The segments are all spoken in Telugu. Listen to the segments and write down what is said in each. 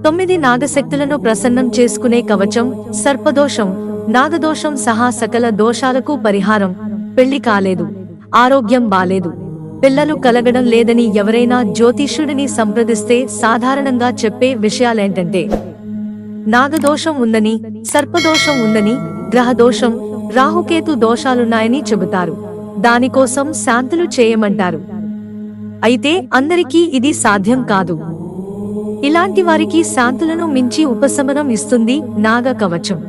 9 నాగశక్తులను ప్రసన్నం చేసుకునే కవచం. సర్పదోషం, నాగదోషం సహా సకల దోషాలకు పరిహారం. పెళ్లి కాలేదు, ఆరోగ్యం బాలేదు, పిల్లలు కలగడం లేదని ఎవరైనా జ్యోతిష్యుడిని సంప్రదిస్తే సాధారణంగా చెప్పే విషయాలేంటంటే నాగదోషం ఉందని, సర్పదోషం ఉందని, గ్రహదోషం, రాహుకేతు దోషాలున్నాయని చెబుతారు. దానికోసం శాంతులు చేయమంటారు. అయితే అందరికీ ఇది సాధ్యం కాదు. ఇలాంటి వారికి శాంతులను మించి ఉపశమనం ఇస్తుంది నాగ కవచం.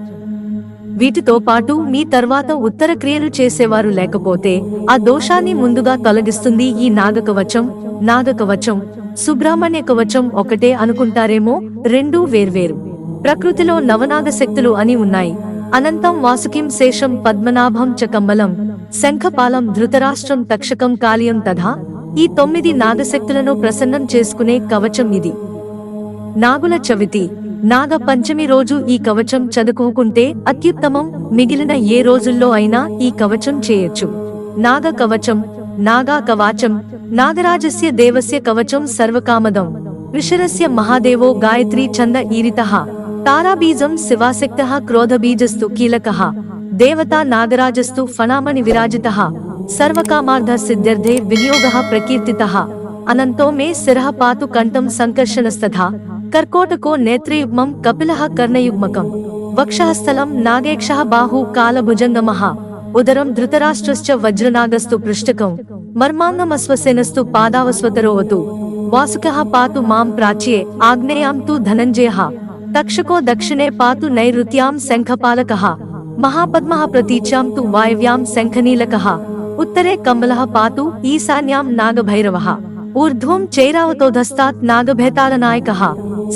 వీటితో పాటు మీ తర్వాత ఉత్తర క్రియలు చేసేవారు లేకపోతే ఆ దోషాన్ని ముందుగా తొలగిస్తుంది ఈ నాగకవచం. నాగకవచం, సుబ్రహ్మణ్య కవచం ఒకటే అనుకుంటారేమో, రెండూ వేర్వేరు. ప్రకృతిలో నవనాగ శక్తులు అని ఉన్నాయి. అనంతం, వాసుకిం, శేషం, పద్మనాభం చ కమ్మలం, శంఖపాలం, ధృతరాష్ట్రం, తక్షకం, కాళియం తథా. ఈ 9 నాగశక్తులను ప్రసన్నం చేసుకునే కవచం ఇది. నాగుల చవితి, నాగ పంచమి రోజు ఈ కవచం చదువుకుంటే అత్యుత్తమం. మిగిలిన ఏ రోజుల్లో అయినా ఈ కవచం చేయొచ్చు. నాగ కవచం, నాగా కవాచం, నాగరాజస్య దేవస్య కవచం సర్వకామదం, ఋషరస్య మహాదేవో గాయత్రీ ఛంద ఈరితః, తారాబీజం శివాసక్తః, క్రోధబీజస్తు కీలకః, దేవతా నాగరాజస్తు ఫణామణి విరాజితః, సర్వకామార్థ సిద్ధ్యర్థే వినియోగః ప్రకీర్తితః, అనంతో మే శిరః పాతు కంఠం సంకర్షణస్తథా, కర్కోటకో నేత్రయుగ్మం, కపిలః కర్ణయుగ్మకం, వక్షఃస్థలం నాగేక్షః, బాహు కాలభుజంగమః, ఉదరం ధృతరాష్ట్రశ్చ వజ్రనాగస్తు పృష్ఠకం, మర్మాంగమశ్వసేనస్తు పాదావస్వతరోవతు, వాసుకః పాతు మాం ప్రాచ్యే, ఆగ్నేయాం తు ధనంజయః, తక్షకో దక్షిణే పాతు నైరుత్యాం శంఖపాలకః, మహాపద్మః ప్రతీచ్యాం తు వాయవ్యాం శంఖనీలకః, ఉత్తరే కమలః పాతు ఈశాన్యాం నాగభైరవః, ఊర్ధ్వం చైరావతోధస్తాత్ నాగభేతాళనాయకః,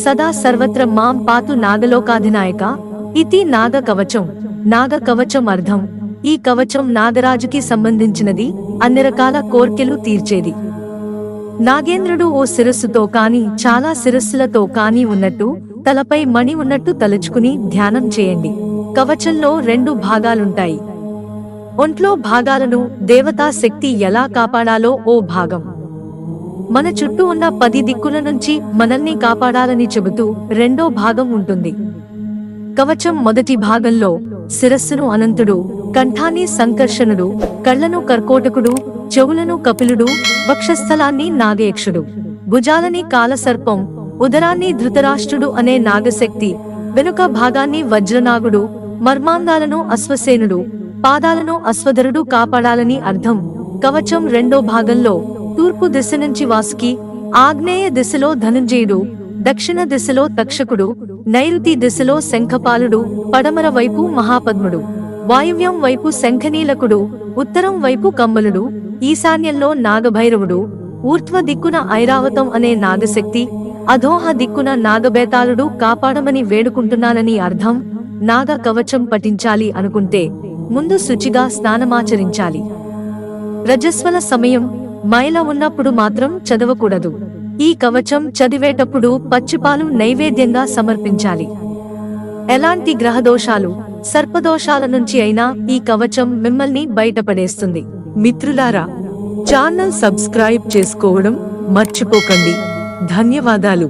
సదా సర్వత్ర మాం పాతు నాగలోకాధినాయక. ఇతి నాగ కవచం. నాగ కవచం అర్థం: ఈ కవచం నాగరాజుకి సంబంధించినది, అన్ని రకాల కోర్కెలు తీర్చేది. నాగేంద్రుడు ఓ శిరస్సుతో కాని చాలా శిరస్సులతో కాని ఉన్నట్టు, తలపై మణి ఉన్నట్టు తలుచుకుని ధ్యానం చేయండి. కవచంలో 2 భాగాలుంటాయి. ఒంట్లో భాగాలను దేవతా శక్తి ఎలా కాపాడాలో ఓ భాగం, మన చుట్టూ ఉన్న 10 దిక్కుల నుంచి మనల్ని కాపాడాలని చెబుతూ రెండో భాగం ఉంటుంది. కవచం మొదటి భాగంలో శిరస్సును అనంతుడు, కంఠాన్ని సంకర్షణుడు, కళ్లను కర్కోటకుడు, చెవులను కపిలుడు, వక్షస్థలాన్ని నాగయక్షుడు, భుజాలని కాలసర్పం, ఉదరాన్ని ధృతరాష్ట్రుడు అనే నాగశక్తి, వెనుక భాగాన్ని వజ్రనాగుడు, మర్మాంగాలను అశ్వసేనుడు, పాదాలను అశ్వధరుడు కాపాడాలని అర్థం. కవచం రెండో భాగంలో తూర్పు దిశ నుంచి వాసుకి, ఆగ్నేయ దిశలో ధనంజయుడు, దక్షిణ దిశలో తక్షకుడు, నైరుతి దిశలో శంఖపాలుడు, పడమర వైపు మహాపద్ముడు, వాయువ్యం వైపు శంఖనీలకుడు, ఉత్తరం వైపు కమ్మలుడు, ఈశాన్యంలో నాగభైరవుడు, ఊర్ధ్వ దిక్కున ఐరావతం అనే నాగశక్తి, అధోహ దిక్కున నాగబేతాళుడు కాపాడమని వేడుకుంటున్నానని అర్థం. నాగ కవచం పఠించాలి అనుకుంటే ముందు శుచిగా స్నానమాచరించాలి. రజస్వల సమయం, మైల ఉన్నప్పుడు మాత్రం చదవకూడదు. ఈ కవచం చదివేటప్పుడు పచ్చిపాలు నైవేద్యంగా సమర్పించాలి. ఎలాంటి గ్రహదోషాలు, సర్పదోషాల నుంచి అయినా ఈ కవచం మిమ్మల్ని బయటపడేస్తుంది. మిత్రులారా, ఛానల్ సబ్స్క్రైబ్ చేసుకోవడం మర్చిపోకండి. ధన్యవాదాలు.